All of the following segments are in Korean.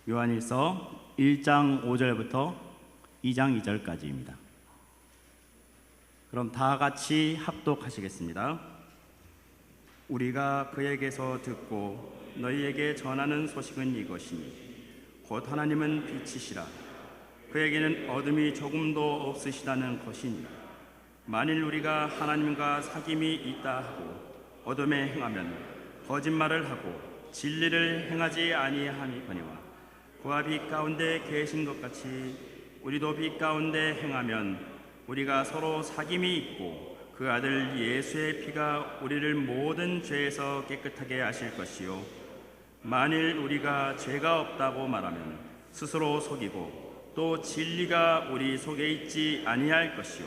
요한일서 1장 5절부터 2장 2절까지입니다. 그럼 다 같이 합독하시겠습니다. 우리가 그에게서 듣고 너희에게 전하는 소식은 이것이니 곧 하나님은 빛이시라. 그에게는 어둠이 조금도 없으시다는 것이니 만일 우리가 하나님과 사귐이 있다 하고 어둠에 행하면 거짓말을 하고 진리를 행하지 아니하니거니와 그와 빛 가운데 계신 것 같이 우리도 빛 가운데 행하면 우리가 서로 사귐이 있고 그 아들 예수의 피가 우리를 모든 죄에서 깨끗하게 하실 것이요 만일 우리가 죄가 없다고 말하면 스스로 속이고 또 진리가 우리 속에 있지 아니할 것이요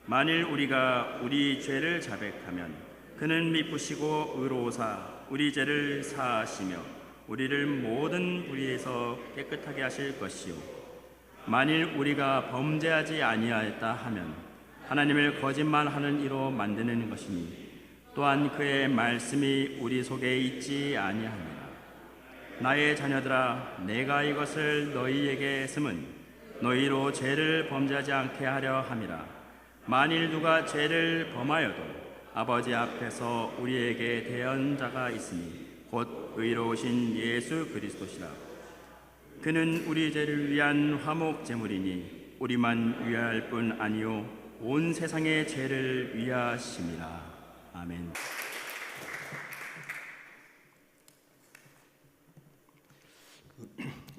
만일 우리가 우리 죄를 자백하면 그는 미쁘시고 의로우사 우리 죄를 사하시며 우리를 모든 불의에서 깨끗하게 하실 것이요 만일 우리가 범죄하지 아니하였다 하면 하나님을 거짓말하는 이로 만드는 것이니 또한 그의 말씀이 우리 속에 있지 아니하니라. 나의 자녀들아, 내가 이것을 너희에게 쓰면 너희로 죄를 범죄하지 않게 하려 함이라. 만일 누가 죄를 범하여도 아버지 앞에서 우리에게 대언자가 있으니 곧 의로우신 예수 그리스도시라. 그는 우리 죄를 위한 화목 제물이니 우리만 위할 뿐 아니요 온 세상의 죄를 위하심이라. 아멘.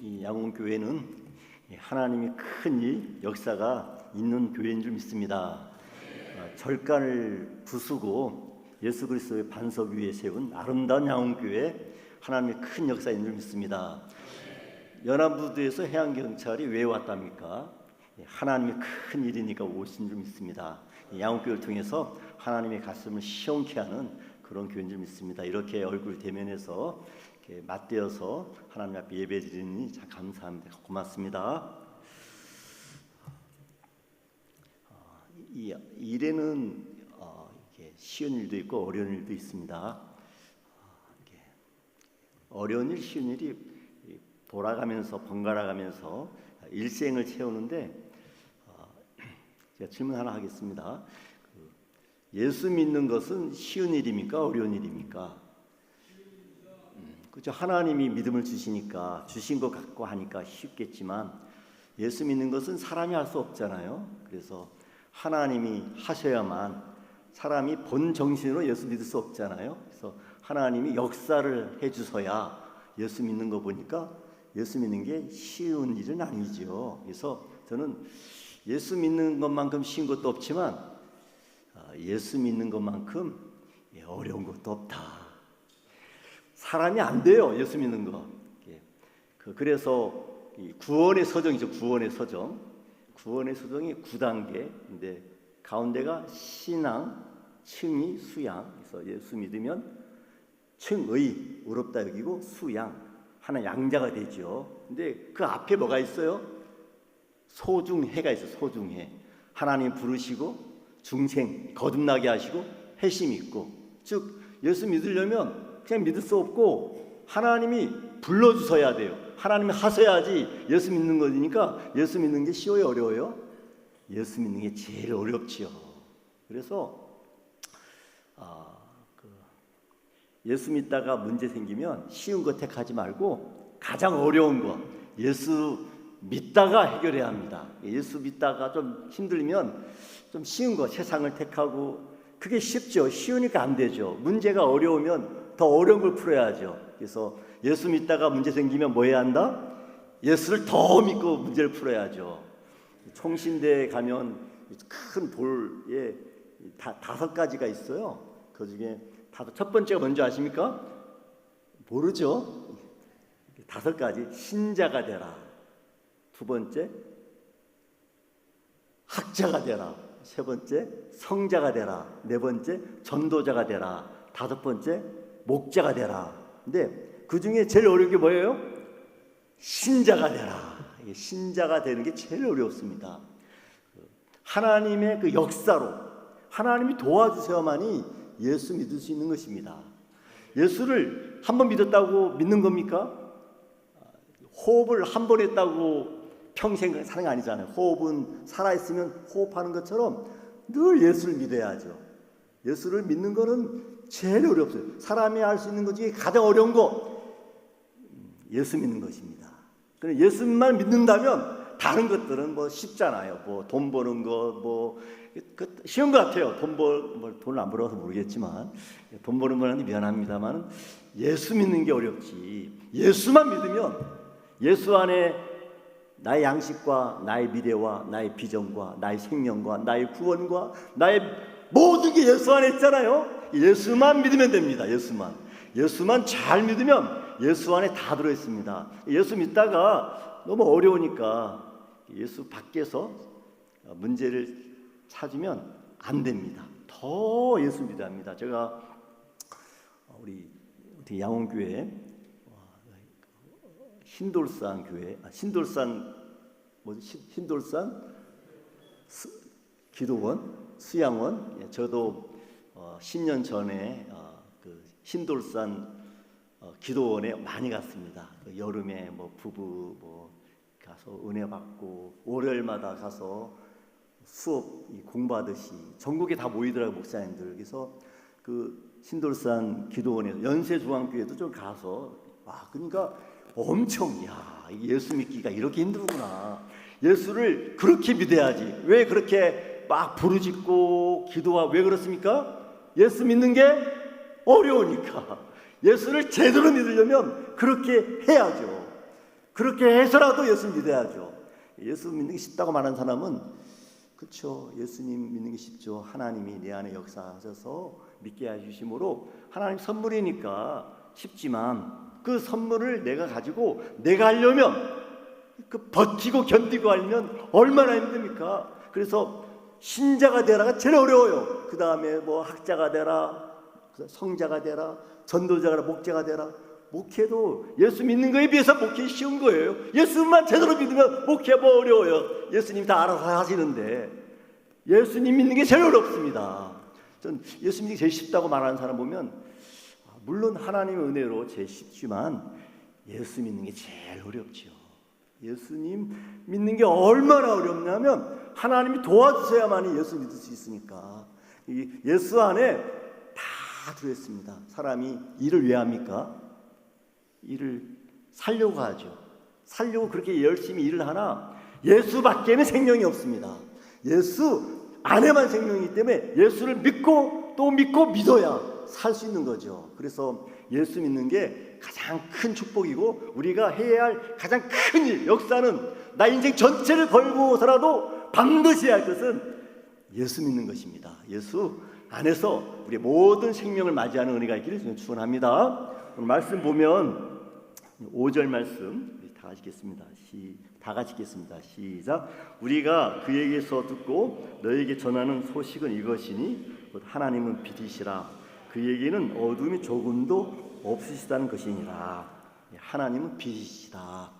이 양홍교회는 하나님의 큰 일, 역사가 있는 교회인 줄 믿습니다. 절간을 부수고 예수 그리스도의 반석 위에 세운 아름다운 양홍교회, 하나님의 큰 역사인 줄 믿습니다. 연안부두에서 해양경찰이 왜 왔답니까? 하나님의 큰 일이니까 오신 줄 믿습니다. 양홍교회를 통해서 하나님의 가슴을 시원케 하는 그런 교회인 줄 믿습니다. 이렇게 얼굴 대면해서 이렇게 맞대어서 하나님 앞에 예배드리니 참 감사합니다. 고맙습니다. 이 일에는 쉬운 일도 있고 어려운 일도 있습니다. 어려운 일, 쉬운 일이 돌아가면서 번갈아가면서 일생을 채우는데 제가 질문 하나 하겠습니다. 예수 믿는 것은 쉬운 일입니까? 어려운 일입니까? 그렇죠. 하나님이 믿음을 주시니까 주신 것 갖고 하니까 쉽겠지만 예수 믿는 것은 사람이 할 수 없잖아요. 그래서 하나님이 하셔야만 사람이 본 정신으로 예수 믿을 수 없잖아요. 그래서 하나님이 역사를 해주셔야 예수 믿는 거 보니까 예수 믿는 게 쉬운 일은 아니죠. 그래서 저는 예수 믿는 것만큼 쉬운 것도 없지만 예수 믿는 것만큼 어려운 것도 없다. 사람이 안 돼요. 예수 믿는 거. 그래서 구원의 서정이죠. 구원의 서정. 구원의 서정이 9단계인데 가운데가 신앙, 칭의, 수양. 그래서 예수 믿으면 칭의, 의롭다 여기고 수양, 하나 양자가 되죠. 근데 그 앞에 뭐가 있어요? 소중해가 있어요. 소중해. 하나님 부르시고 중생, 거듭나게 하시고 회심 있고. 즉 예수 믿으려면 그냥 믿을 수 없고 하나님이 불러주셔야 돼요. 하나님이 하셔야지 예수 믿는 거니까 예수 믿는 게 쉬워요? 어려워요? 예수 믿는 게 제일 어렵지요. 그래서 예수 믿다가 문제 생기면 쉬운 거 택하지 말고 가장 어려운 거 예수 믿다가 해결해야 합니다. 예수 믿다가 좀 힘들면 좀 쉬운 거 세상을 택하고 그게 쉽죠. 쉬우니까 안 되죠. 문제가 어려우면 더 어려운 걸 풀어야죠. 그래서 예수 믿다가 문제 생기면 뭐 해야 한다? 예수를 더 믿고 문제를 풀어야죠. 총신대에 가면 큰 돌에 5가지가 있어요. 그 중에 첫 번째가 뭔지 아십니까? 모르죠? 5가지. 신자가 되라. 두 번째, 학자가 되라. 세 번째, 성자가 되라. 네 번째, 전도자가 되라. 5번째, 목자가 되라. 근데 그 중에 제일 어려운 게 뭐예요? 신자가 되라. 신자가 되는 게 제일 어렵습니다. 하나님의 그 역사로 하나님이 도와주셔야만이 예수 믿을 수 있는 것입니다. 예수를 한번 믿었다고 믿는 겁니까? 호흡을 한 번 했다고 평생 사는 게 아니잖아요. 호흡은 살아있으면 호흡하는 것처럼 늘 예수를 믿어야죠. 예수를 믿는 거는 제일 어렵어요. 사람이 할 수 있는 것 중에 가장 어려운 거 예수 믿는 것입니다. 그럼 예수만 믿는다면 다른 것들은 뭐 쉽잖아요. 뭐 돈 버는 거 뭐 쉬운 것 같아요. 돈을 안 벌어서 모르겠지만 돈 버는 거는 미안합니다만 예수 믿는 게 어렵지. 예수만 믿으면 예수 안에 나의 양식과 나의 미래와 나의 비전과 나의 생명과 나의 구원과 나의 모든 게 예수 안에 있잖아요. 예수만 믿으면 됩니다. 예수만 잘 믿으면 예수 안에 다 들어있습니다. 예수 믿다가 너무 어려우니까 예수 밖에서 문제를 찾으면 안 됩니다. 더 예수 믿어야 합니다. 제가 우리 양원교회 신돌산 교회, 신돌산 기도원, 수양원. 저도 10년 전에 그 신돌산 기도원에 많이 갔습니다. 그 여름에 뭐 부부 가서 은혜 받고 월요일마다 가서 수업 공부하듯이 전국에 다 모이더라고요, 목사님들. 그래서 그 신돌산 기도원에서 연세중앙교회도 좀 가서 그러니까 엄청 예수 믿기가 이렇게 힘들구나. 예수를 그렇게 믿어야지. 왜 그렇게 막 부르짖고 기도하고 왜 그렇습니까? 예수 믿는 게 어려우니까. 예수를 제대로 믿으려면 그렇게 해야죠. 그렇게 해서라도 예수 믿어야죠. 예수 믿는 게 쉽다고 말하는 사람은 그렇죠. 예수님 믿는 게 쉽죠. 하나님이 내 안에 역사하셔서 믿게 해주심으로 하나님 선물이니까 쉽지만 그 선물을 내가 가지고 내가 하려면 그 버티고 견디고 하려면 얼마나 힘듭니까? 그래서 신자가 되라가 제일 어려워요. 그 다음에 뭐 학자가 되라, 성자가 되라, 전도자가 되라, 목자가 되라. 목회도 예수 믿는 거에 비해서 목회 쉬운 거예요. 예수만 제대로 믿으면 목회 뭐 어려워요. 예수님 다 알아서 하시는데 예수님 믿는 게 제일 어렵습니다. 전 예수 믿는 게 제일 쉽다고 말하는 사람 보면 물론 하나님의 은혜로 제일 쉽지만 예수 믿는 게 제일 어렵죠. 예수님 믿는 게 얼마나 어렵냐면 하나님이 도와주셔야만이 예수 믿을 수 있으니까. 이 예수 안에 다 들어있습니다. 사람이 일을 왜 합니까? 일을 살려고 하죠. 살려고 그렇게 열심히 일을 하나 예수밖에는 생명이 없습니다. 예수 안에만 생명이기 때문에 예수를 믿고 또 믿고 믿어야 살 수 있는 거죠. 그래서 예수 믿는 게 가장 큰 축복이고 우리가 해야 할 가장 큰 일, 역사는 나 인생 전체를 걸고서라도 반드시 해야 할 것은 예수 믿는 것입니다. 예수 안에서 우리 모든 생명을 맞이하는 은혜가 있기를 축원합니다. 오늘 말씀 보면 5절 말씀 다 같이 읽겠습니다. 시작. 우리가 그에게서 듣고 너에게 전하는 소식은 이것이니 곧 하나님은 빛이시라 그에게는 어둠이 조금도 없으시다는 것이니라. 하나님은 빛이시다.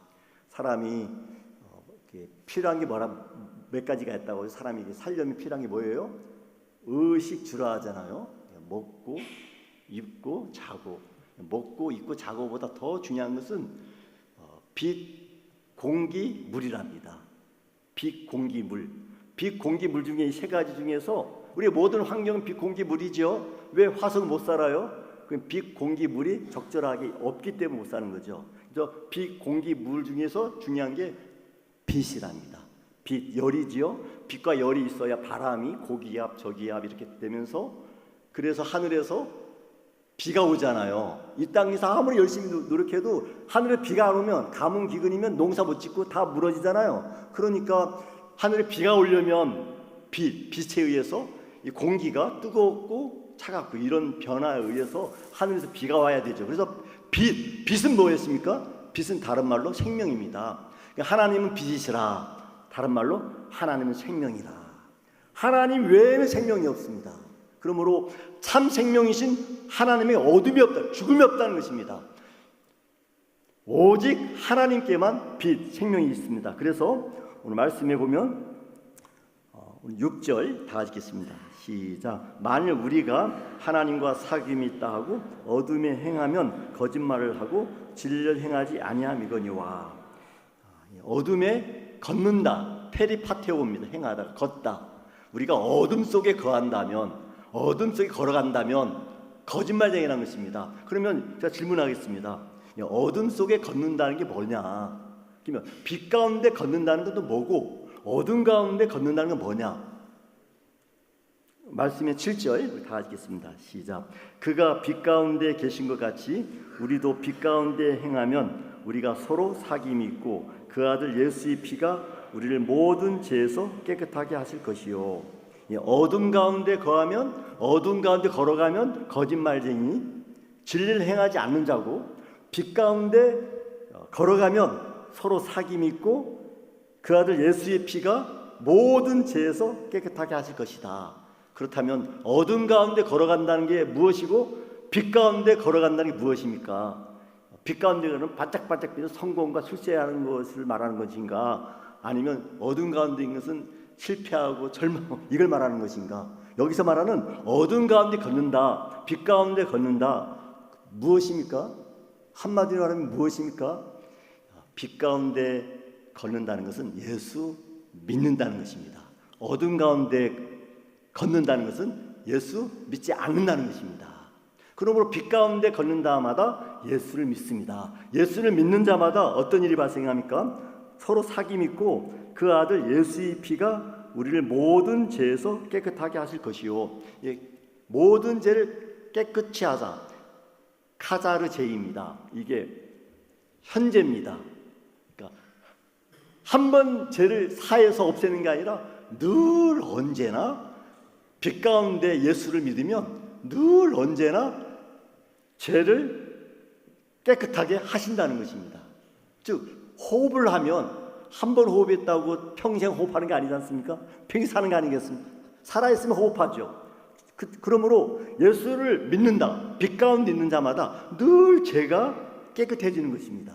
사람이 필요한 게 몇 가지가 있다고. 사람이 살려면 필요한 게 뭐예요? 의식 주라하잖아요. 먹고 입고 자고. 먹고 입고 자고보다 더 중요한 것은 빛, 공기, 물이랍니다. 빛, 공기, 물. 빛, 공기, 물 중에 이 세 가지 중에서 우리의 모든 환경은 빛, 공기, 물이죠. 왜 화석은 못 살아요? 빛, 공기, 물이 적절하게 없기 때문에 못 사는 거죠. 그래서 빛, 공기, 물 중에서 중요한 게 빛이랍니다. 빛, 열이지요. 빛과 열이 있어야 바람이 고기압, 저기압 이렇게 되면서 그래서 하늘에서 비가 오잖아요. 이 땅에서 아무리 열심히 노력해도 하늘에 비가 안 오면 가뭄 기근이면 농사 못 짓고 다 무너지잖아요. 그러니까 하늘에 비가 오려면 빛에 의해서 이 공기가 뜨겁고 차갑고 이런 변화에 의해서 하늘에서 비가 와야 되죠. 그래서 빛은 뭐였습니까? 빛은 다른 말로 생명입니다. 하나님은 빛이시라. 다른 말로 하나님은 생명이라. 하나님 외에는 생명이 없습니다. 그러므로 참 생명이신 하나님의 어둠이 없다, 죽음이 없다는 것입니다. 오직 하나님께만 빛, 생명이 있습니다. 그래서 오늘 말씀해 보면 6절 다 읽겠습니다. 시작. 만일 우리가 하나님과 사귐이 있다 하고 어둠에 행하면 거짓말을 하고 진리를 행하지 아니함이거니와. 어둠에 걷는다. 페리파테오입니다. 행하다, 걷다. 우리가 어둠 속에 거한다면, 어둠 속에 걸어간다면 거짓말쟁이라는 것입니다. 그러면 제가 질문하겠습니다. 어둠 속에 걷는다는 게 뭐냐? 그러면 빛 가운데 걷는다는 것도 뭐고 어둠 가운데 걷는다는 건 뭐냐? 말씀의 7절 다 읽겠습니다. 시작. 그가 빛 가운데 계신 것 같이 우리도 빛 가운데 행하면 우리가 서로 사귐이 있고 그 아들 예수의 피가 우리를 모든 죄에서 깨끗하게 하실 것이요. 어둠 가운데 거하면, 어둠 가운데 걸어가면 거짓말쟁이, 진리를 행하지 않는 자고, 빛 가운데 걸어가면 서로 사귐이 있고 그 아들 예수의 피가 모든 죄에서 깨끗하게 하실 것이다. 그렇다면 어둠 가운데 걸어간다는 게 무엇이고 빛 가운데 걸어간다는 게 무엇입니까? 빛 가운데는 반짝반짝 빛는 성공과 출세하는 것을 말하는 것인가? 아니면 어둠 가운데 있는 것은 실패하고 절망, 이걸 말하는 것인가? 여기서 말하는 어둠 가운데 걷는다, 빛 가운데 걷는다, 무엇입니까? 한마디로 말하면 무엇입니까? 빛 가운데 걷는다는 것은 예수 믿는다는 것입니다. 어둠 가운데 걷는다는 것은 예수 믿지 않는다는 것입니다. 그러므로 빛 가운데 걷는 자마다 예수를 믿습니다. 예수를 믿는 자마다 어떤 일이 발생합니까? 서로 사귐 있고 그 아들 예수의 피가 우리를 모든 죄에서 깨끗하게 하실 것이요. 모든 죄를 깨끗이 하자. 카자르 제입니다. 이게 현재입니다. 그러니까 한 번 죄를 사해서 없애는 게 아니라 늘 언제나 빛 가운데 예수를 믿으면 늘 언제나 죄를 깨끗하게 하신다는 것입니다. 즉 호흡을 하면 한 번 호흡했다고 평생 호흡하는 게 아니지 않습니까? 평생 사는 게 아니겠습니까? 살아있으면 호흡하죠. 그러므로 예수를 믿는다, 빛 가운데 있는 자마다 늘 죄가 깨끗해지는 것입니다.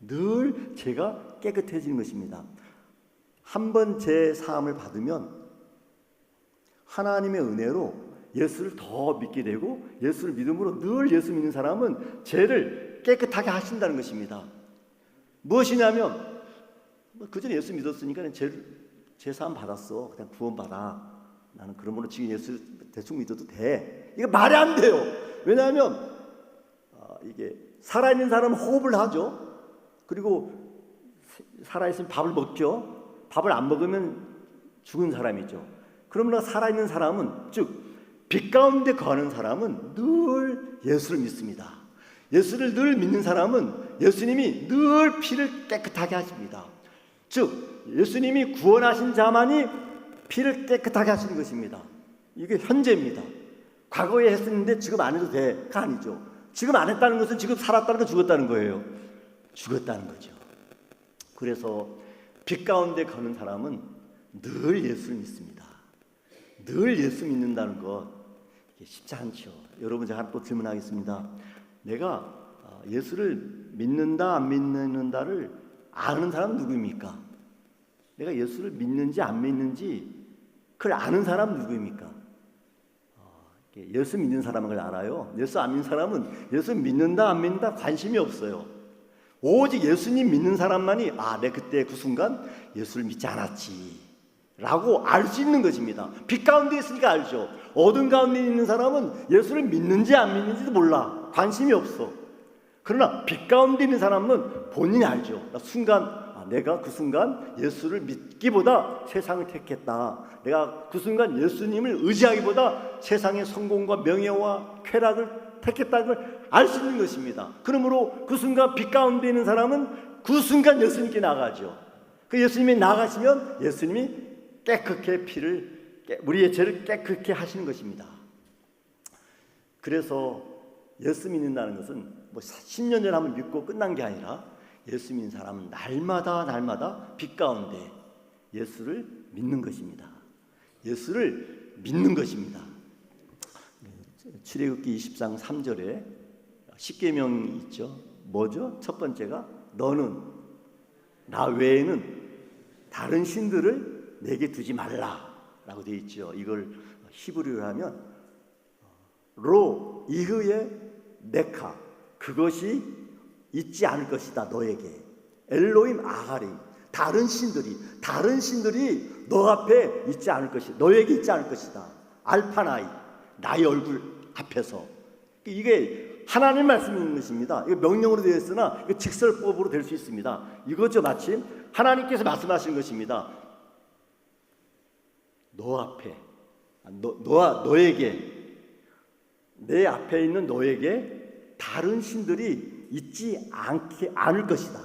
늘 죄가 깨끗해지는 것입니다. 한 번 죄 사함을 받으면 하나님의 은혜로 예수를 더 믿게 되고 예수를 믿음으로 늘 예수 믿는 사람은 죄를 깨끗하게 하신다는 것입니다. 무엇이냐면 그전에 예수 믿었으니까 죄 사함 받았어, 그냥 구원받아, 나는 그러므로 지금 예수 대충 믿어도 돼, 이거 말이 안 돼요. 왜냐하면 이게 살아있는 사람은 호흡을 하죠. 그리고 살아있으면 밥을 먹죠. 밥을 안 먹으면 죽은 사람이죠. 그러므로 살아있는 사람은, 즉 빛 가운데 거하는 사람은 늘 예수를 믿습니다. 예수를 늘 믿는 사람은 예수님이 늘 피를 깨끗하게 하십니다. 즉 예수님이 구원하신 자만이 피를 깨끗하게 하시는 것입니다. 이게 현재입니다. 과거에 했었는데 지금 안 해도 돼가 아니죠. 지금 안 했다는 것은 지금 살았다는 건 죽었다는 거예요. 죽었다는 거죠. 그래서 빛 가운데 거는 사람은 늘 예수를 믿습니다. 늘 예수 믿는다는 것, 이게 쉽지 않죠. 여러분, 제가 또 질문하겠습니다. 내가 예수를 믿는다 안 믿는다를 아는 사람은 누구입니까? 내가 예수를 믿는지 안 믿는지 그걸 아는 사람은 누구입니까? 예수 믿는 사람은 그걸 알아요. 예수 안 믿는 사람은 예수 믿는다 안 믿는다 관심이 없어요. 오직 예수님 믿는 사람만이 내 그때 그 순간 예수를 믿지 않았지 라고 알 수 있는 것입니다. 빛 가운데 있으니까 알죠. 어둠 가운데 있는 사람은 예수를 믿는지 안 믿는지도 몰라. 관심이 없어. 그러나 빛 가운데 있는 사람은 본인이 알죠. 내가 그 순간 예수를 믿기보다 세상을 택했다. 내가 그 순간 예수님을 의지하기보다 세상의 성공과 명예와 쾌락을 택했다는 걸 알 수 있는 것입니다. 그러므로 그 순간 빛 가운데 있는 사람은 그 순간 예수님께 나가죠. 그 예수님이 나가시면 예수님이 깨끗게 우리의 죄를 깨끗게 하시는 것입니다. 그래서 예수 믿는다는 것은 10년 전에 한번 믿고 끝난 게 아니라 예수 믿는 사람은 날마다 빛 가운데 예수를 믿는 것입니다. 예수를 믿는 것입니다. 출애굽기 20장 3절에 십계명이 있죠. 뭐죠? 첫 번째가 너는 나 외에는 다른 신들을 내게 두지 말라라고 되어 있죠. 이걸 히브리어로 하면 로 이흐의 네카, 그것이 있지 않을 것이다 너에게. 엘로힘 아가리, 다른 신들이 너 앞에 있지 않을 것이다. 너에게 있지 않을 것이다. 알파나이, 나의 얼굴 앞에서. 이게 하나님 말씀인 것입니다. 이거 명령으로 되어 있으나 이거 직설법으로 될 수 있습니다. 이거죠. 마침 하나님께서 말씀하신 것입니다. 너 앞에, 너에게, 내 앞에 있는 너에게 다른 신들이 있지 않을 것이다.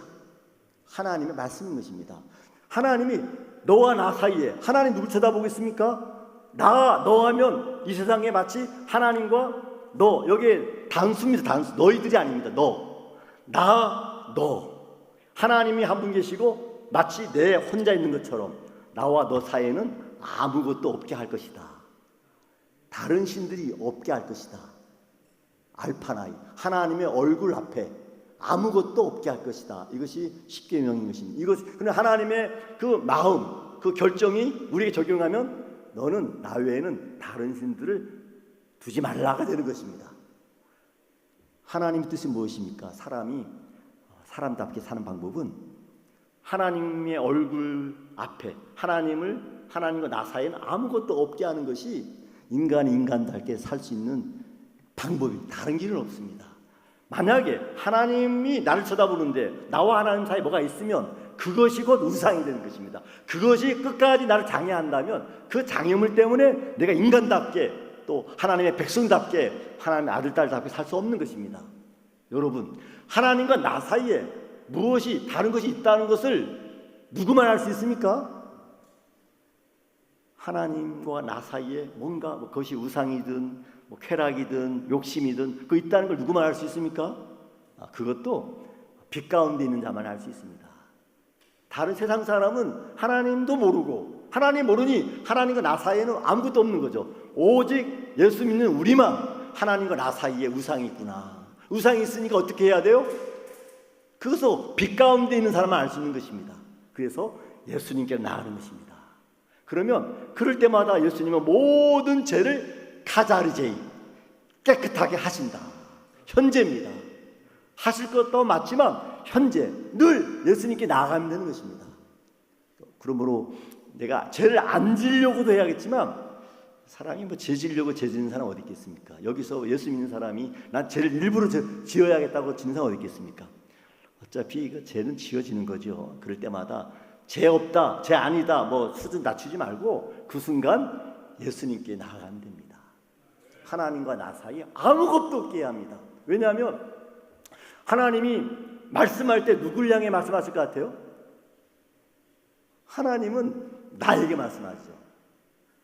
하나님의 말씀인 것입니다. 하나님이 너와 나 사이에, 하나님 누굴 쳐다보고 있습니까? 너 하면 이 세상에 마치 하나님과 너, 여기에 단수입니다. 단수. 너희들이 아닙니다. 너. 하나님이 한 분 계시고 마치 내 혼자 있는 것처럼 나와 너 사이에는 아무것도 없게 할 것이다. 다른 신들이 없게 할 것이다. 알파나이, 하나님의 얼굴 앞에 아무것도 없게 할 것이다. 이것이 십계명인 것입니다. 그런데 하나님의 그 마음, 그 결정이 우리에게 적용하면 너는 나 외에는 다른 신들을 두지 말라가 되는 것입니다. 하나님의 뜻이 무엇입니까? 사람이 사람답게 사는 방법은 하나님의 얼굴 앞에 하나님과 나 사이에는 아무것도 없게 하는 것이 인간답게 살 수 있는 방법이 다른 길은 없습니다. 만약에 하나님이 나를 쳐다보는데 나와 하나님 사이에 뭐가 있으면 그것이 곧 우상이 되는 것입니다. 그것이 끝까지 나를 장애한다면 그 장애물 때문에 내가 인간답게 또 하나님의 백성답게 하나님의 아들, 딸답게 살 수 없는 것입니다. 여러분, 하나님과 나 사이에 무엇이 다른 것이 있다는 것을 누구만 알 수 있습니까? 하나님과 나 사이에 뭔가 그것이 우상이든 쾌락이든 욕심이든 그거 있다는 걸 누구만 알 수 있습니까? 그것도 빛 가운데 있는 자만 알 수 있습니다. 다른 세상 사람은 하나님도 모르고 하나님 모르니 하나님과 나 사이에는 아무것도 없는 거죠. 오직 예수 믿는 우리만 하나님과 나 사이에 우상이 있구나. 우상이 있으니까 어떻게 해야 돼요? 그것도 빛 가운데 있는 사람만 알 수 있는 것입니다. 그래서 예수님께 나아가는 것입니다. 그러면 그럴 때마다 예수님은 모든 죄를 카자르제이, 깨끗하게 하신다. 현재입니다. 하실 것도 맞지만 현재 늘 예수님께 나아가면 되는 것입니다. 그러므로 내가 죄를 안 지려고도 해야겠지만 사람이 죄 지려고 죄 지는 사람 어디 있겠습니까? 여기서 예수 믿는 사람이 난 죄를 일부러 지어야겠다고 지는 사람 어디 있겠습니까? 어차피 그 죄는 지어지는 거죠. 그럴 때마다 죄 없다, 죄 아니다 수준 낮추지 말고 그 순간 예수님께 나아가면 됩니다. 하나님과 나 사이에 아무것도 없게 해야 합니다. 왜냐하면 하나님이 말씀할 때 누굴 향해 말씀하실 것 같아요? 하나님은 나에게 말씀하시죠.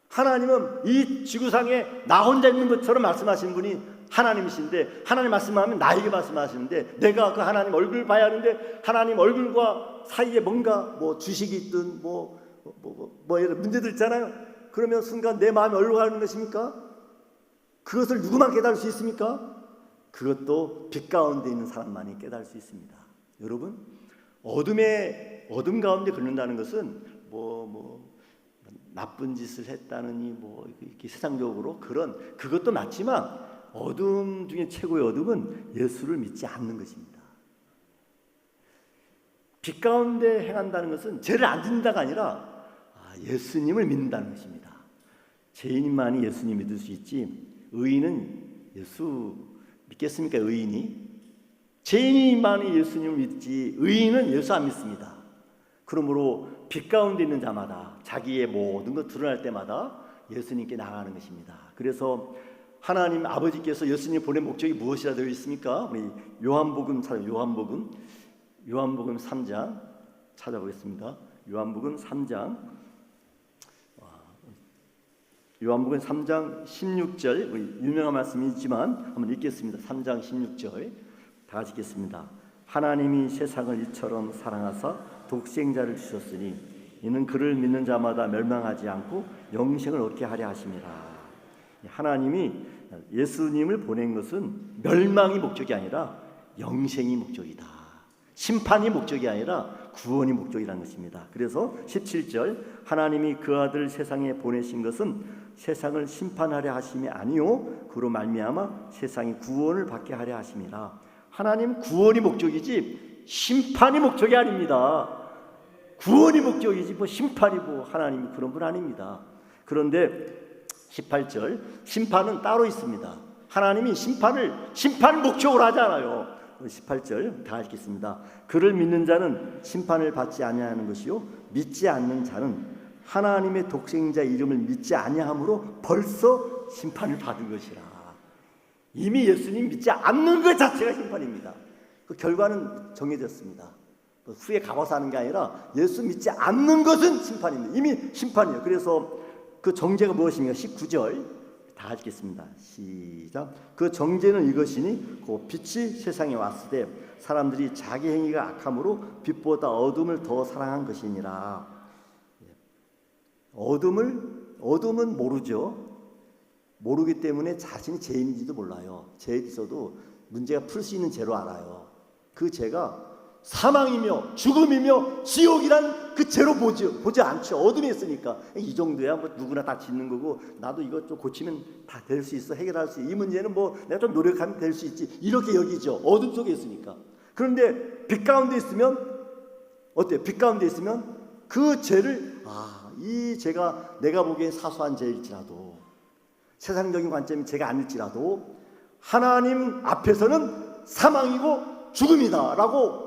하나님은 이 지구상에 나 혼자 있는 것처럼 말씀하시는 분이 하나님이신데 하나님 말씀하면 나에게 말씀하시는데 내가 그 하나님 얼굴을 봐야 하는데 하나님 얼굴과 사이에 뭔가 주식이 있든 이런 문제들 있잖아요. 그러면 순간 내 마음이 어디로 가는 것입니까? 그것을 누구만 깨달을 수 있습니까? 그것도 빛 가운데 있는 사람만이 깨달을 수 있습니다. 여러분, 어둠 가운데 걷는다는 것은 나쁜 짓을 했다느니 이렇게 세상적으로 그것도 맞지만 어둠 중에 최고의 어둠은 예수를 믿지 않는 것입니다. 빛 가운데 행한다는 것은 죄를 안 짓는다가 아니라 예수님을 믿는다는 것입니다. 죄인만이 예수님 믿을 수 있지 의인은 예수 믿겠습니까? 의인이? 죄인만이 예수님을 믿지 의인은 예수 안 믿습니다. 그러므로 빛 가운데 있는 자마다 자기의 모든 것 드러날 때마다 예수님께 나가는 것입니다. 그래서 하나님 아버지께서 예수님 보낸 목적이 무엇이라 되어 있습니까? 우리 요한복음 3장 찾아보겠습니다. 요한복음 3장 16절 유명한 말씀이지만 한번 읽겠습니다. 3장 16절 다 같이 읽겠습니다. 하나님이 세상을 이처럼 사랑하사 독생자를 주셨으니 이는 그를 믿는 자마다 멸망하지 않고 영생을 얻게 하려 하심이라. 하나님이 예수님을 보낸 것은 멸망이 목적이 아니라 영생이 목적이다. 심판이 목적이 아니라 구원이 목적이라는 것입니다. 그래서 17절 하나님이 그 아들 세상에 보내신 것은 세상을 심판하려 하심이 아니요 그로 말미암아 세상이 구원을 받게 하려 하심이라. 하나님 구원이 목적이지 심판이 목적이 아닙니다. 구원이 목적이지 뭐 심판이 뭐 하나님이 그런 분 아닙니다. 그런데 18절 심판은 따로 있습니다. 하나님이 심판을 목적으로 하지 않아요. 18절 다 읽겠습니다. 그를 믿는 자는 심판을 받지 아니하는 것이요 믿지 않는 자는 하나님의 독생자 이름을 믿지 아니함으로 벌써 심판을 받은 것이라. 이미 예수님 믿지 않는 것 자체가 심판입니다. 그 결과는 정해졌습니다. 후에 가봐서 하는 게 아니라 예수 믿지 않는 것은 심판입니다. 이미 심판이에요. 그래서 그 정죄가 무엇입니까? 19절 다 읽겠습니다. 시작. 그 정죄는 이것이니 그 빛이 세상에 왔을 때 사람들이 자기 행위가 악함으로 빛보다 어둠을 더 사랑한 것이니라. 어둠은 모르죠. 모르기 때문에 자신이 죄인인지도 몰라요. 죄 있어도 문제가 풀 수 있는 죄로 알아요. 그 죄가 사망이며 죽음이며 지옥이란 그 죄로 보지 않죠. 어둠에 있으니까 이 정도야 뭐 누구나 다 짓는 거고 나도 이것 좀 고치면 다 될 수 있어, 해결할 수 있어. 이 문제는 뭐 내가 좀 노력하면 될 수 있지, 이렇게 여기죠. 어둠 속에 있으니까. 그런데 빛 가운데 있으면 어때요? 빛 가운데 있으면 그 죄를 이 죄가 내가 보기엔 사소한 죄일지라도 세상적인 관점이 죄가 아닐지라도 하나님 앞에서는 사망이고 죽음이다 라고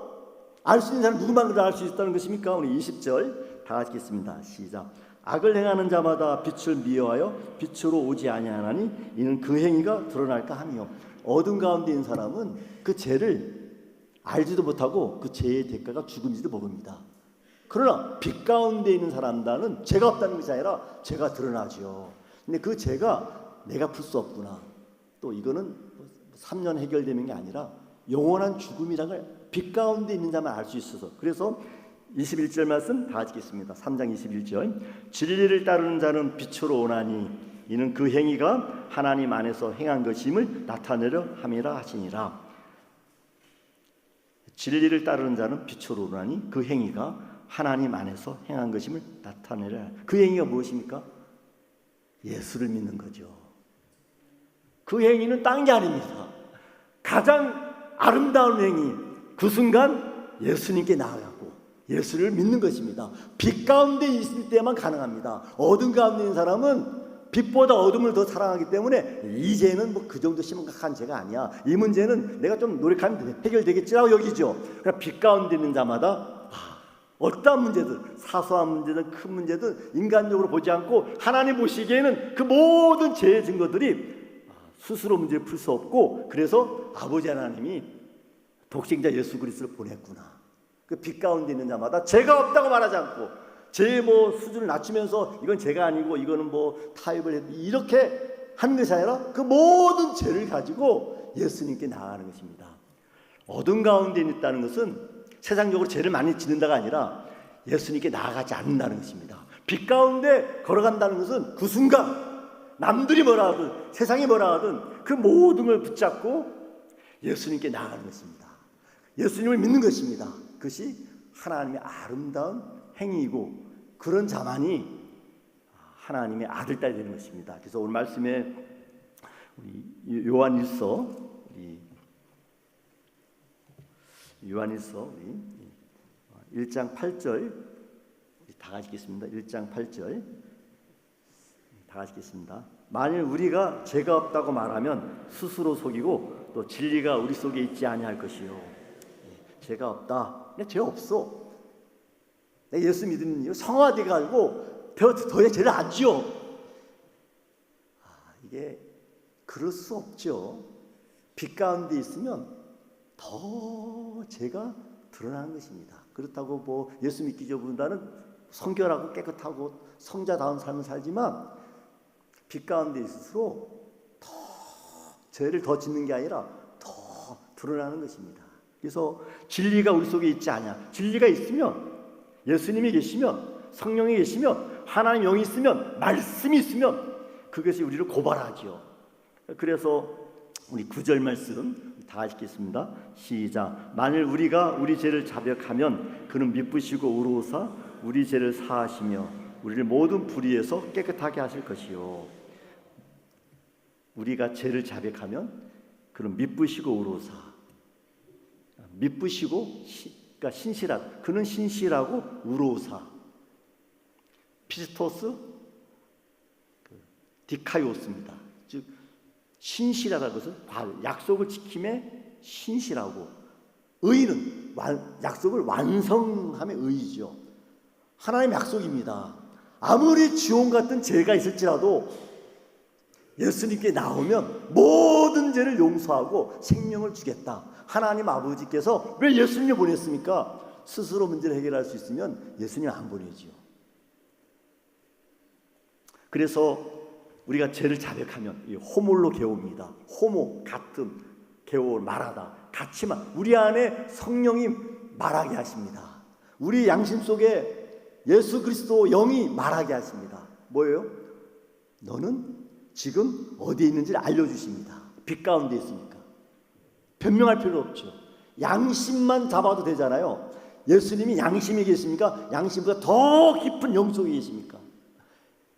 알 수 있는 사람 누구만 그래 알 수 있다는 것입니까? 우리 20절 다 같이 읽겠습니다. 시작. 악을 행하는 자마다 빛을 미워하여 빛으로 오지 아니하나니 이는 그 행위가 드러날까 하며. 어둠 가운데 있는 사람은 그 죄를 알지도 못하고 그 죄의 대가가 죽음인지도 모릅니다. 그러나 빛 가운데 있는 사람들은 죄가 없다는 것이 아니라 죄가 드러나죠. 근데 그 죄가 내가 풀 수 없구나. 또 이거는 3년 해결되는 게 아니라 영원한 죽음이라는 걸 빛 가운데 있는 자만 알 수 있어서. 그래서 21절 말씀 다 읽겠습니다. 3장 21절. 진리를 따르는 자는 빛으로 오나니 이는 그 행위가 하나님 안에서 행한 것임을 나타내려 함이라 하시니라. 진리를 따르는 자는 빛으로 오나니 그 행위가 하나님 안에서 행한 것임을 나타내려. 그 행위가 무엇입니까? 예수를 믿는 거죠. 그 행위는 딴 게 아닙니다. 가장 아름다운 행위, 그 순간 예수님께 나아가고 예수를 믿는 것입니다. 빛 가운데 있을 때만 가능합니다. 어둠 가운데 있는 사람은 빛보다 어둠을 더 사랑하기 때문에 이 죄는 뭐 그 정도 심각한 죄가 아니야, 이 문제는 내가 좀 노력하면 해결되겠지라고 여기죠. 그러니까 빛 가운데 있는 자마다 어떠한 문제든, 사소한 문제든 큰 문제든 인간적으로 보지 않고 하나님 보시기에는 그 모든 죄의 증거들이 스스로 문제를 풀 수 없고, 그래서 아버지 하나님이 독생자 예수 그리스도를 보냈구나. 그 빛 가운데 있는 자마다 죄가 없다고 말하지 않고 죄의 뭐 수준을 낮추면서 이건 죄가 아니고 이거는 뭐 타협을 해도 이렇게 하는 것이 아니라 그 모든 죄를 가지고 예수님께 나아가는 것입니다. 어둠 가운데 있다는 것은 세상적으로 죄를 많이 짓는다가 아니라 예수님께 나아가지 않는다는 것입니다. 빛 가운데 걸어간다는 것은 그 순간 남들이 뭐라 하든 세상이 뭐라 하든 그 모든 걸 붙잡고 예수님께 나아가는 것입니다. 예수님을 믿는 것입니다. 그것이 하나님의 아름다운 행위이고 그런 자만이 하나님의 아들, 딸이 되는 것입니다. 그래서 오늘 말씀에 우리 요한일서 1장 8절 다 같이 읽겠습니다. 1장 8절 다 같이 읽겠습니다. 만일 우리가 죄가 없다고 말하면 스스로 속이고 또 진리가 우리 속에 있지 아니할 것이요. 죄가 없다. 그냥 죄 없어. 내가 예수 믿는 이유 성화돼 가지고 더 이상 죄를 안 지어. 이게 그럴 수 없죠. 빛 가운데 있으면 더 죄가 드러나는 것입니다. 그렇다고 뭐 예수 믿기 전보다는 성결하고 깨끗하고 성자다운 삶을 살지만 빛 가운데 있을수록 더 죄를 더 짓는 게 아니라 더 드러나는 것입니다. 그래서 진리가 우리 속에 있지 않냐. 진리가 있으면, 예수님이 계시면, 성령이 계시면, 하나님 영이 있으면, 말씀이 있으면 그것이 우리를 고발하죠. 그래서 우리 9절 말씀 다 읽겠습니다. 시작. 만일 우리가 우리 죄를 자백하면 그는 미쁘시고 의로우사 우리 죄를 사하시며 우리를 모든 불의에서 깨끗하게 하실 것이요. 우리가 죄를 자백하면 그는 미쁘시고 의로우사. 미쁘시고 그러니까 신실하다. 그는 신실하고 우로사. 피스토스 디카이오스입니다. 즉 신실하다는 것은 약속을 지킴에 신실하고, 의는 약속을 완성함의 의이죠. 하나님의 약속입니다. 아무리 지옥 같은 죄가 있을지라도 예수님께 나오면 모든 죄를 용서하고 생명을 주겠다. 하나님 아버지께서 왜 예수님을 보냈습니까? 스스로 문제를 해결할 수 있으면 예수님 안 보내지요. 그래서 우리가 죄를 자백하면 호몰로 게옵니다. 호모 같은, 게오 말하다, 같이만, 우리 안에 성령이 말하게 하십니다. 우리 양심 속에 예수 그리스도 영이 말하게 하십니다. 뭐예요? 너는 지금 어디에 있는지를 알려주십니다. 빛 가운데 있으니까 변명할 필요 없죠. 양심만 잡아도 되잖아요. 예수님이 양심에 계십니까? 양심보다 더 깊은 영 속에 계십니까?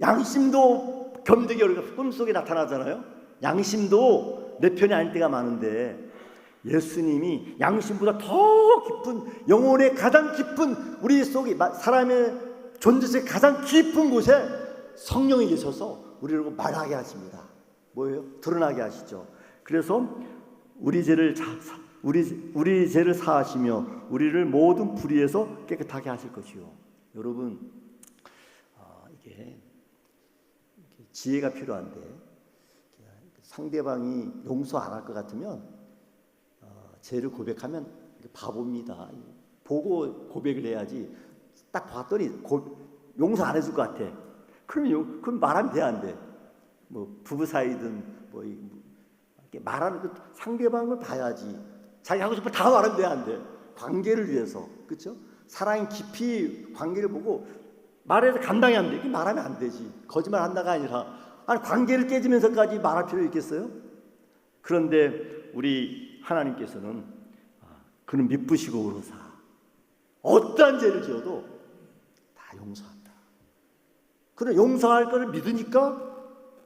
양심도 견디기 어려워 꿈속에 나타나잖아요. 양심도 내 편이 아닐 때가 많은데 예수님이 양심보다 더 깊은, 영혼의 가장 깊은, 우리 속에 사람의 존재의 가장 깊은 곳에 성령이 계셔서 우리를 말하게 하십니다. 뭐예요? 드러나게 하시죠. 그래서 우리 죄를 사하시며 우리를 모든 불의에서 깨끗하게 하실 것이요. 여러분, 이게 지혜가 필요한데, 상대방이 용서 안 할 것 같으면 죄를 고백하면 바보입니다. 보고 고백을 해야지. 딱 봤더니 용서 안 해줄 것 같아. 그럼 말하면 돼, 안 돼? 뭐 부부 사이든 뭐 말하는 그 상대방을 봐야지. 자기 하고 싶은 다 말하면 돼, 안 돼? 관계를 위해서, 그렇죠? 사랑이 깊이 관계를 보고 말해서 감당이 안 돼. 이렇게 말하면 안 되지. 거짓말 한다가 아니라, 아니 관계를 깨지면서까지 말할 필요 있겠어요? 그런데 우리 하나님께서는 그는 미쁘시고 의로사, 어떠한 죄를 지어도 다 용서한다. 그는 용서할 것을 믿으니까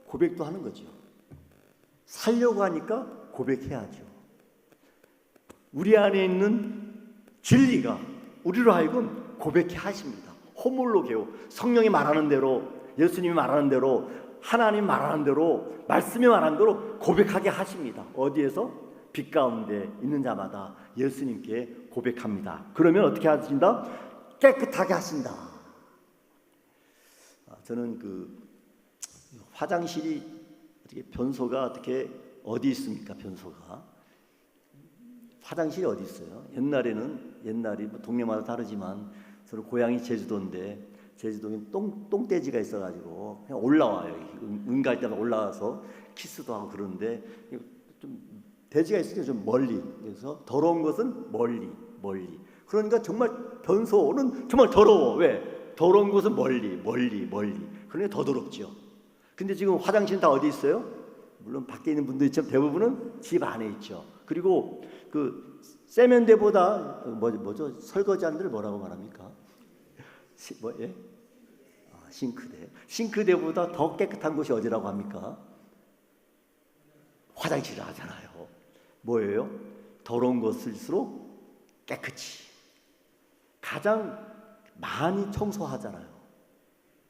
고백도 하는 거죠. 살려고 하니까 고백해야죠. 우리 안에 있는 진리가 우리로 하여금 고백해 하십니다. 호몰로게오, 성령이 말하는 대로, 예수님이 말하는 대로, 하나님 말하는 대로, 말씀이 말하는 대로 고백하게 하십니다. 어디에서? 빛 가운데 있는 자마다 예수님께 고백합니다. 그러면 어떻게 하신다? 깨끗하게 하신다. 저는 화장실이 어떻게, 변소가 어떻게 어디 있습니까? 변소가 화장실이 어디 있어요? 옛날이 뭐 동네마다 다르지만 저는 고향이 제주도인데 제주도에 똥돼지가 있어가지고 그냥 올라와요. 응갈 때마다 올라와서 키스도 하고 그러는데, 좀 돼지가 있으니까 좀 멀리, 그래서 더러운 것은 멀리. 그러니까 정말 변소는 정말 더러워. 왜? 더러운 곳은 멀리. 그러니까 더 더럽죠. 근데 지금 화장실 다 어디 있어요? 물론 밖에 있는 분도 있지만 대부분은 집 안에 있죠. 그리고 그 세면대보다 뭐죠? 설거지하는 뭐라고 말합니까? 예? 싱크대. 싱크대보다 더 깨끗한 곳이 어디라고 합니까? 화장실을 하잖아요. 뭐예요? 더러운 것일수록 깨끗이 가장 많이 청소하잖아요.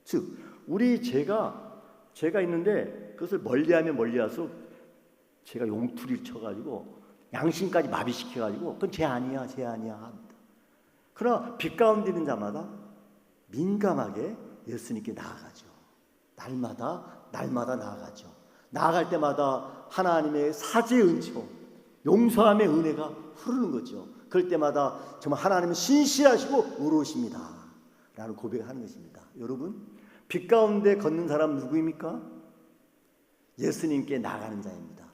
즉 우리 죄가 있는데 그것을 멀리하면 멀리할수록 제가 용투리를 쳐가지고 양심까지 마비시켜가지고 그건 죄 아니야 합니다. 그러나 빛 가운데 있는 자마다 민감하게 예수님께 나아가죠. 날마다 나아가죠. 나아갈 때마다 하나님의 사죄의 은총, 용서함의 은혜가 흐르는 거죠. 그럴 때마다 정말 하나님은 신실하시고 의로우십니다 라는 고백을 하는 것입니다. 여러분, 빛 가운데 걷는 사람은 누구입니까? 예수님께 나아가는 자입니다.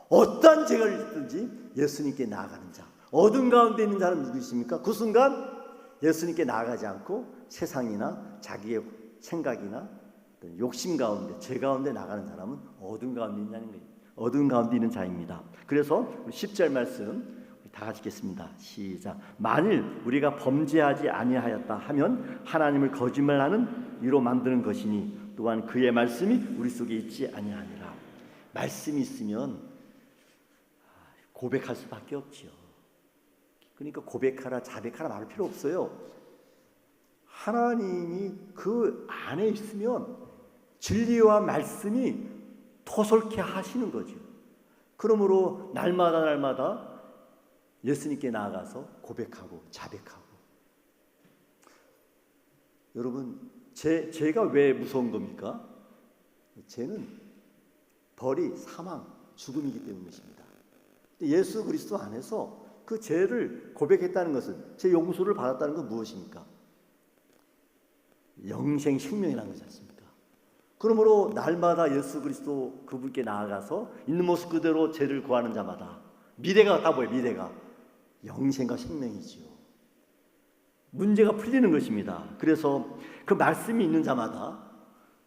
어떠한 죄가 있든지 예수님께 나아가는 자. 어둠 가운데 있는 자는 누구십니까? 그 순간 예수님께 나아가지 않고 세상이나 자기의 생각이나 욕심 가운데, 죄 가운데 나가는 사람은 어둠 가운데 있는 거예요. 어둠 가운데 있는 자입니다. 그래서 10절 말씀 다 같이 읽겠습니다. 시작. 만일 우리가 범죄하지 아니하였다 하면 하나님을 거짓말하는 이로 만드는 것이니 또한 그의 말씀이 우리 속에 있지 아니하니라. 말씀이 있으면 고백할 수밖에 없지요. 그러니까 고백하라 자백하라 말할 필요 없어요. 하나님이 그 안에 있으면 진리와 말씀이 토설케 하시는 거죠. 그러므로 날마다 예수님께 나아가서 고백하고 자백하고. 여러분, 죄가 왜 무서운 겁니까? 죄는 벌이 사망, 죽음이기 때문입니다. 예수 그리스도 안에서 그 죄를 고백했다는 것은, 죄 용서를 받았다는 건 무엇입니까? 영생 생명이라는 것이지 않습니까? 그러므로 날마다 예수 그리스도 그분께 나아가서 있는 모습 그대로 죄를 구하는 자마다 미래가 다 뭐예요? 미래가 영생과 생명이지요. 문제가 풀리는 것입니다. 그래서 그 말씀이 있는 자마다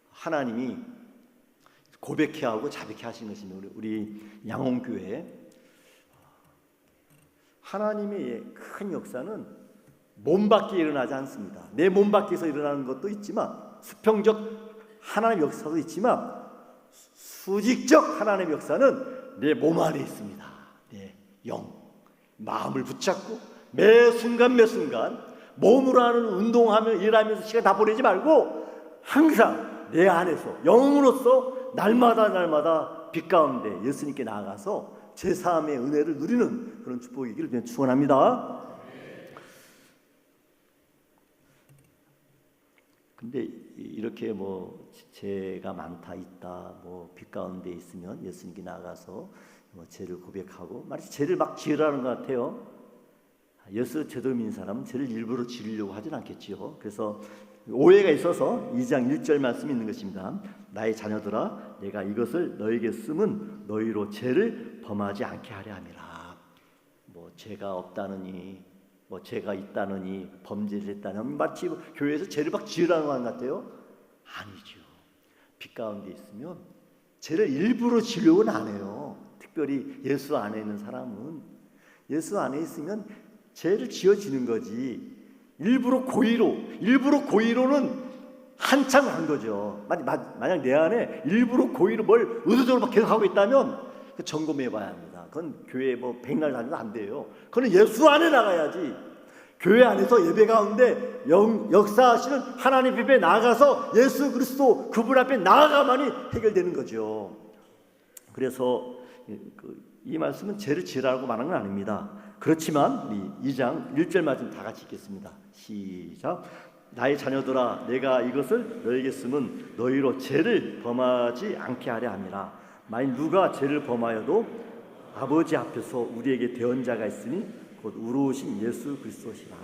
하나님이 고백해야 하고 자백해야 하시는 것입니다. 우리 양홍교회 하나님의 큰 역사는 몸 밖에 일어나지 않습니다. 내 몸 밖에서 일어나는 것도 있지만, 수평적 하나님의 역사도 있지만, 수직적 하나님의 역사는 내 몸 안에 있습니다. 내 영, 마음을 붙잡고 매 순간 몸으로 하는 운동하며 일하면서 시간 다 보내지 말고 항상 내 안에서 영으로서 날마다 빛 가운데 예수님께 나아가서 제사함의 은혜를 누리는 그런 축복이기를 축원합니다. 근데 이렇게 뭐 죄가 많다 있다 뭐 빛 가운데 있으면 예수님께 나가서 뭐 죄를 고백하고, 말이지 죄를 막 지으라는 것 같아요. 예수 제도 믿는 사람은 죄를 일부러 지으려고 하진 않겠지요. 그래서 오해가 있어서 2장 1절 말씀이 있는 것입니다. 나의 자녀들아, 내가 이것을 너에게 쓰면 너희로 죄를 범하지 않게 하려 함이라. 뭐 죄가 없다느니, 뭐 죄가 있다느니, 범죄를 했다느니, 마치 교회에서 죄를 막 지으라는 것 같아요. 아니죠. 빛 가운데 있으면 죄를 일부러 지으려고는 안 해요. 특별히 예수 안에 있는 사람은 예수 안에 있으면 죄를 지어지는 거지. 일부러 고의로는 한참 한 거죠. 만약 내 안에 일부러 고의로 뭘 의도적으로 막 계속하고 있다면 그 점검해봐야 합니다. 그건 교회 뭐 백날 다녀도 안 돼요. 그건 예수 안에 나가야지. 교회 안에서 예배 가운데 역사하시는 하나님 앞에 나아가서 예수 그리스도 그분 앞에 나아가만이 해결되는 거죠. 그래서 이 말씀은 죄를 지으라고 말하는 건 아닙니다. 그렇지만 우리 2장 1절 말씀 다 같이 읽겠습니다. 시작. 나의 자녀들아, 내가 이것을 너에게 쓰면 너희로 죄를 범하지 않게 하려 함이라. 만일 누가 죄를 범하여도 아버지 앞에서 우리에게 대언 자가 있으니 곧 의로우신 예수 그리스도시라.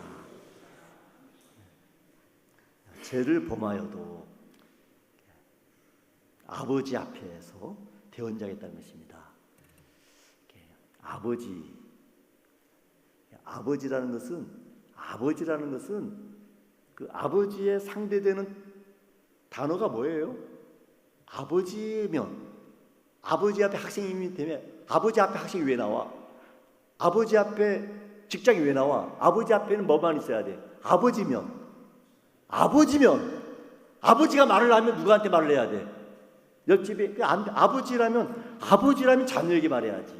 죄를 범하여도 아버지 앞에서 대언 자가 있다는 것입니다. 아버지라는 것은 그 아버지의 상대되는 단어가 뭐예요? 아버지면, 아버지 앞에 학생이 되면 아버지 앞에 학생이 왜 나와? 아버지 앞에 직장이 왜 나와? 아버지 앞에는 뭐만 있어야 돼? 아버지면 아버지가 말을 하면 누구한테 말을 해야 돼? 옆집에 아버지라면 자녀에게 말해야지.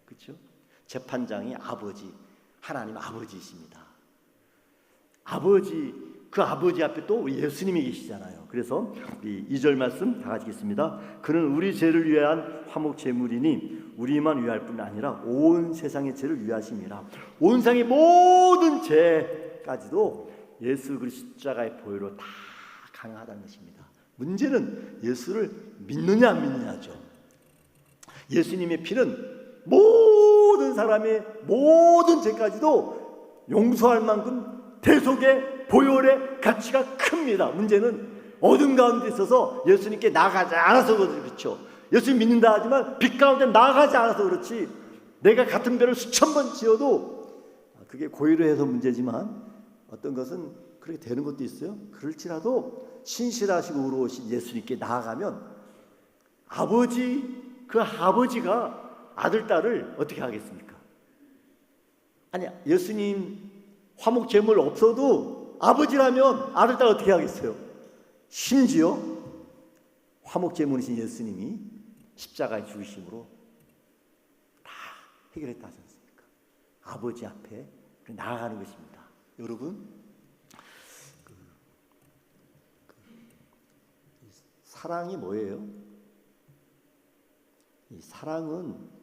그렇죠? 재판장이 아버지, 하나님 아버지이십니다. 그 아버지 앞에 또 예수님이 계시잖아요. 그래서 우리 2절 말씀 다 같이 읽겠습니다. 그는 우리 죄를 위한 화목 제물이니 우리만 위할 뿐 아니라 온 세상의 죄를 위하심이라. 온 세상의 모든 죄까지도 예수 그리스도 십자가의 보혈로 다 가능하다는 것입니다. 문제는 예수를 믿느냐 안 믿느냐죠. 예수님의 피는 모든 사람의 모든 죄까지도 용서할 만큼 대속의 보혈의 가치가 큽니다. 문제는 어둠 가운데 있어서 예수님께 나아가지 않아서 그렇죠. 예수님 믿는다 하지만 빛 가운데 나아가지 않아서 그렇지, 내가 같은 죄를 수천 번 지어도 그게 고의로 해서 문제지만 어떤 것은 그렇게 되는 것도 있어요. 그럴지라도 신실하시고 의로우신 예수님께 나아가면 그 아버지가 아들, 딸을 어떻게 하겠습니까? 아니, 예수님 화목 제물 없어도 아버지라면 아들, 딸 어떻게 하겠어요? 심지어 화목 제물이신 예수님이 십자가에 죽으심으로 다 해결했다 하지 않습니까? 아버지 앞에 나아가는 것입니다. 여러분, 사랑이 뭐예요? 이 사랑은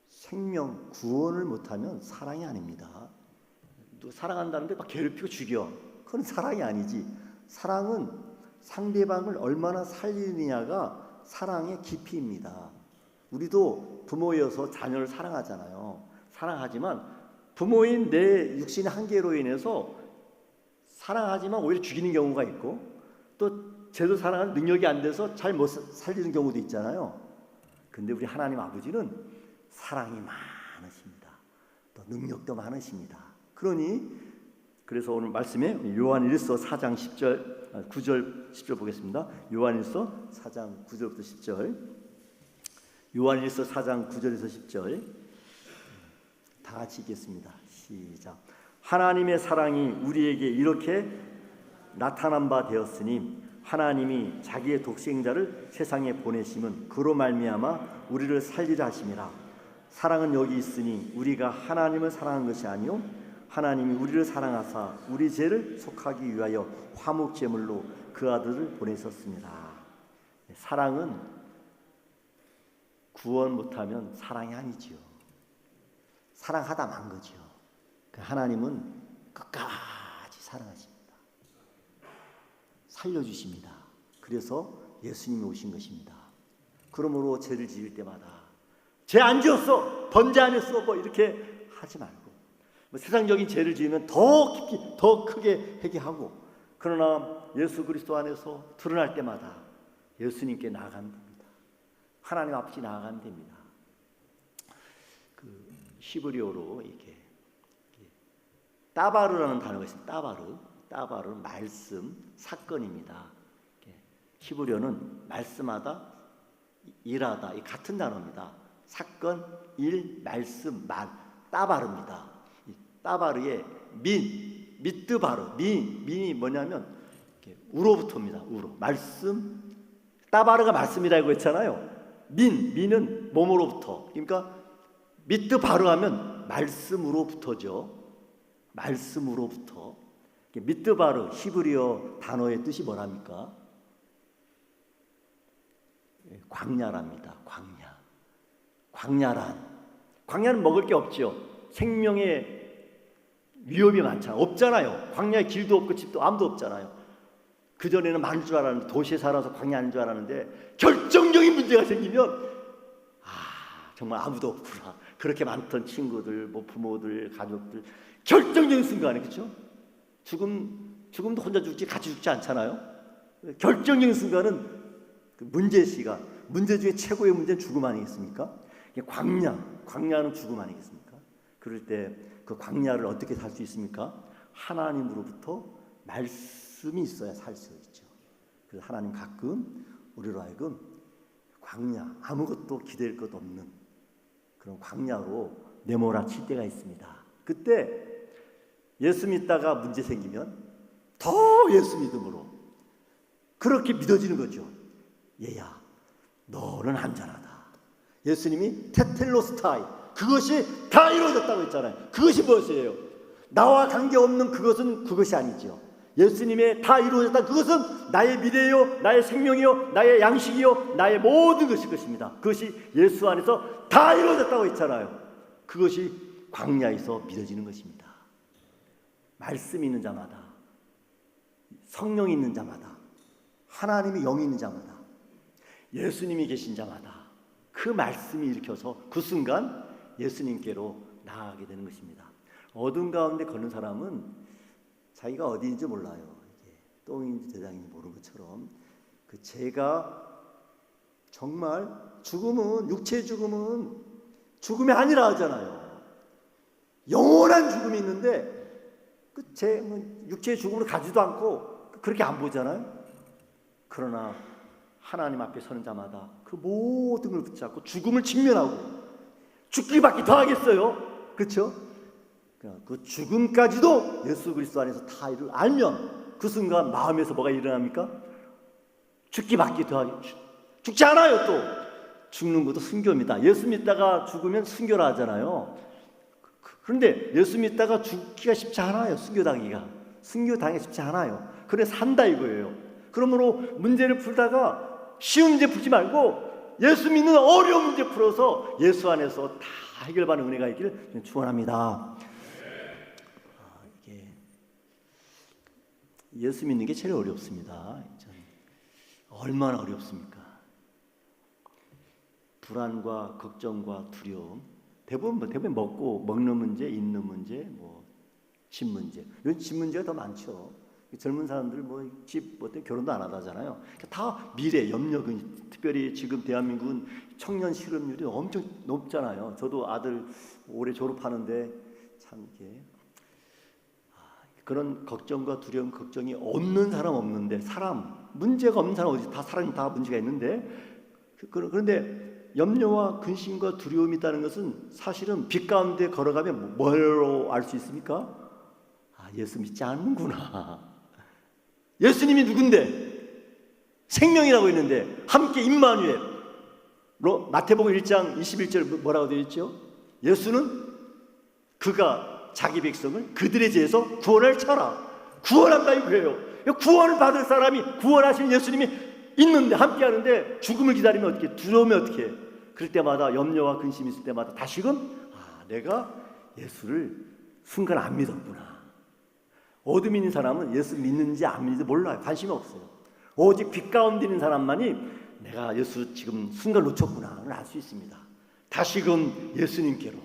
생명, 구원을 못하면 사랑이 아닙니다. 또 사랑한다는데 막 괴롭히고 죽여, 그건 사랑이 아니지. 사랑은 상대방을 얼마나 살리느냐가 사랑의 깊이입니다. 우리도 부모여서 자녀를 사랑하잖아요. 사랑하지만 부모인 내 육신의 한계로 인해서 사랑하지만 오히려 죽이는 경우가 있고, 또 제대로 사랑하는 능력이 안 돼서 잘 못 살리는 경우도 있잖아요. 근데 우리 하나님 아버지는 사랑이 많으십니다. 또 능력도 많으십니다. 그래서 오늘 말씀에 요한일서 4장 10절, 9절, 10절 보겠습니다. 요한일서 4장 9절부터 10절. 요한일서 4장 9절에서 10절. 다 같이 읽겠습니다. 시작. 하나님의 사랑이 우리에게 이렇게 나타난 바 되었으니 하나님이 자기의 독생자를 세상에 보내심은 그로 말미암아 우리를 살리라 하심이라. 사랑은 여기 있으니 우리가 하나님을 사랑한 것이 아니요 하나님이 우리를 사랑하사 우리 죄를 속하기 위하여 화목 제물로 그 아들을 보내셨습니다. 사랑은 구원 못하면 사랑이 아니지요. 사랑하다 만 거죠. 하나님은 끝까지 사랑하십니다. 살려주십니다. 그래서 예수님이 오신 것입니다. 그러므로 죄를 지을 때마다 죄 안 지었어, 번제 안 했어, 뭐 이렇게 하지 말고, 뭐 세상적인 죄를 지으면 더 깊이, 더 크게 회개하고, 그러나 예수 그리스도 안에서 드러날 때마다 예수님께 나아가면 됩니다. 하나님 앞에 나아가면 됩니다. 히브리어로 이렇게 따바르라는 단어가 있습니다. 따바르는 말씀, 사건입니다. 히브리어는 말씀하다, 일하다, 이 같은 단어입니다. 사건, 일, 말씀, 말, 따바르입니다. 따바르의 미뜨바르, 민이 뭐냐면 우로부터입니다. 우로, 말씀, 따바르가 말씀이라고 했잖아요. 민은 몸으로부터, 그러니까 미뜨바르 하면 말씀으로부터죠. 말씀으로부터. 미뜨바르 히브리어 단어의 뜻이 뭐랍니까? 광야랍니다. 광야는 먹을 게 없죠. 생명의 위협이 많잖아요. 없잖아요. 광야에 길도 없고 집도 아무도 없잖아요. 그전에는 많을 줄 알았는데, 도시에 살아서 광야 아닌 줄 알았는데 결정적인 문제가 생기면 정말 아무도 없구나. 그렇게 많던 친구들, 뭐 부모들, 가족들, 결정적인 순간에, 그렇죠? 죽음도 혼자 죽지 같이 죽지 않잖아요. 결정적인 순간은 문제 중에 최고의 문제는 죽음 아니겠습니까? 광야는 죽음 아니겠습니까? 그럴 때 그 광야를 어떻게 살 수 있습니까? 하나님으로부터 말씀이 있어야 살 수 있죠. 그래서 하나님 가끔 우리로 하여금 광야, 아무것도 기댈 것 없는 그런 광야로 내몰아칠 때가 있습니다. 그때 예수 믿다가 문제 생기면 더 예수 믿음으로 그렇게 믿어지는 거죠. 얘야, 너는 안전하다. 예수님이 테텔로스타이, 그것이 다 이루어졌다고 했잖아요. 그것이 무엇이에요? 나와 관계없는 그것이 아니죠. 예수님의 다 이루어졌다, 그것은 나의 미래요, 나의 생명이요, 나의 양식이요, 나의 모든 것입니다. 그것이 예수 안에서 다 이루어졌다고 했잖아요. 그것이 광야에서 믿어지는 것입니다. 말씀이 있는 자마다, 성령이 있는 자마다, 하나님의 영이 있는 자마다, 예수님이 계신 자마다 그 말씀이 일으켜서 그 순간 예수님께로 나아가게 되는 것입니다. 어둠 가운데 걷는 사람은 자기가 어디인지 몰라요. 이게 똥인지 대장인지 모르는 것처럼 그 죄가 정말 육체의 죽음은 죽음이 아니라 하잖아요. 영원한 죽음이 있는데 그 육체의 죽음을 가지도 않고 그렇게 안 보잖아요. 그러나 하나님 앞에 서는 자마다 그 모든 걸 붙잡고 죽음을 직면하고 죽기밖에 더 하겠어요. 그렇죠? 그 죽음까지도 예수 그리스도 안에서 다 알면 그 순간 마음에서 뭐가 일어납니까? 죽기밖에 더 하기. 죽지 않아요. 또 죽는 것도 순교입니다. 예수 믿다가 죽으면 순교라 하잖아요. 그런데 예수 믿다가 죽기가 쉽지 않아요. 순교당하기가 쉽지 않아요. 그래 산다 이거예요. 그러므로 문제를 풀다가 쉬운 문제 풀지 말고 예수 믿는 어려운 문제 풀어서 예수 안에서 다 해결받는 은혜가 있기를 축원합니다. 이게 예수 믿는 게 제일 어렵습니다. 얼마나 어렵습니까? 불안과 걱정과 두려움, 대부분 먹는 문제, 있는 문제, 집 문제. 이런 집 문제가 더 많죠. 젊은 사람들 집 결혼도 안 하잖아요. 다 미래 염려, 특별히 지금 대한민국은 청년 실업률이 엄청 높잖아요. 저도 아들 올해 졸업하는데 참 이게 그런 걱정과 두려움, 걱정이 없는 사람 없는데 문제가 없는 사람 어디 사람이 다 문제가 있는데 그런데 염려와 근심과 두려움이 있다는 것은 사실은 빛 가운데 걸어가면 뭐로 알 수 있습니까? 예수 믿지 않는구나. 예수님이 누군데? 생명이라고 했는데 함께 임마누엘. 마태복음 1장 21절 뭐라고 되어 있죠? 예수는 그가 자기 백성을 그들의 죄에서 구원할 자라. 구원한다 이거예요. 구원을 받을 사람이 구원하신 예수님이 있는데 함께 하는데 죽음을 기다리면 어떻게 두려우면 어떻게 그럴 때마다 염려와 근심이 있을 때마다 다시금 내가 예수를 순간 안 믿었구나. 어둠 있는 사람은 예수 믿는지 안 믿는지 몰라요. 관심이 없어요. 오직 빛 가운데 있는 사람만이 내가 예수 지금 순간 놓쳤구나를 알 수 있습니다. 다시금 예수님께로.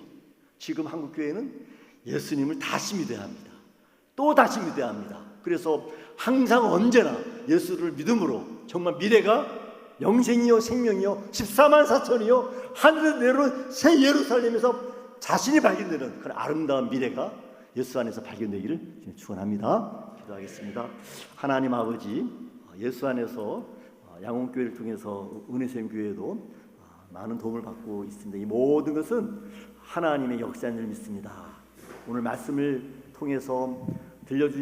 지금 한국교회는 예수님을 다시 믿어야 합니다. 또 다시 믿어야 합니다. 그래서 항상 언제나 예수를 믿음으로 정말 미래가 영생이요 생명이요 14만 4천이요 하늘에 내려온 새 예루살렘에서 자신이 발견되는 그런 아름다운 미래가 예수 안에서 발견되기를 축원합니다. 기도하겠습니다. 하나님 아버지, 예수 안에서 양홍교회를 통해서 은혜샘교회도 많은 도움을 받고 있습니다. 이 모든 것은 하나님의 역사인 줄 믿습니다. 오늘 말씀을 통해서 들려주신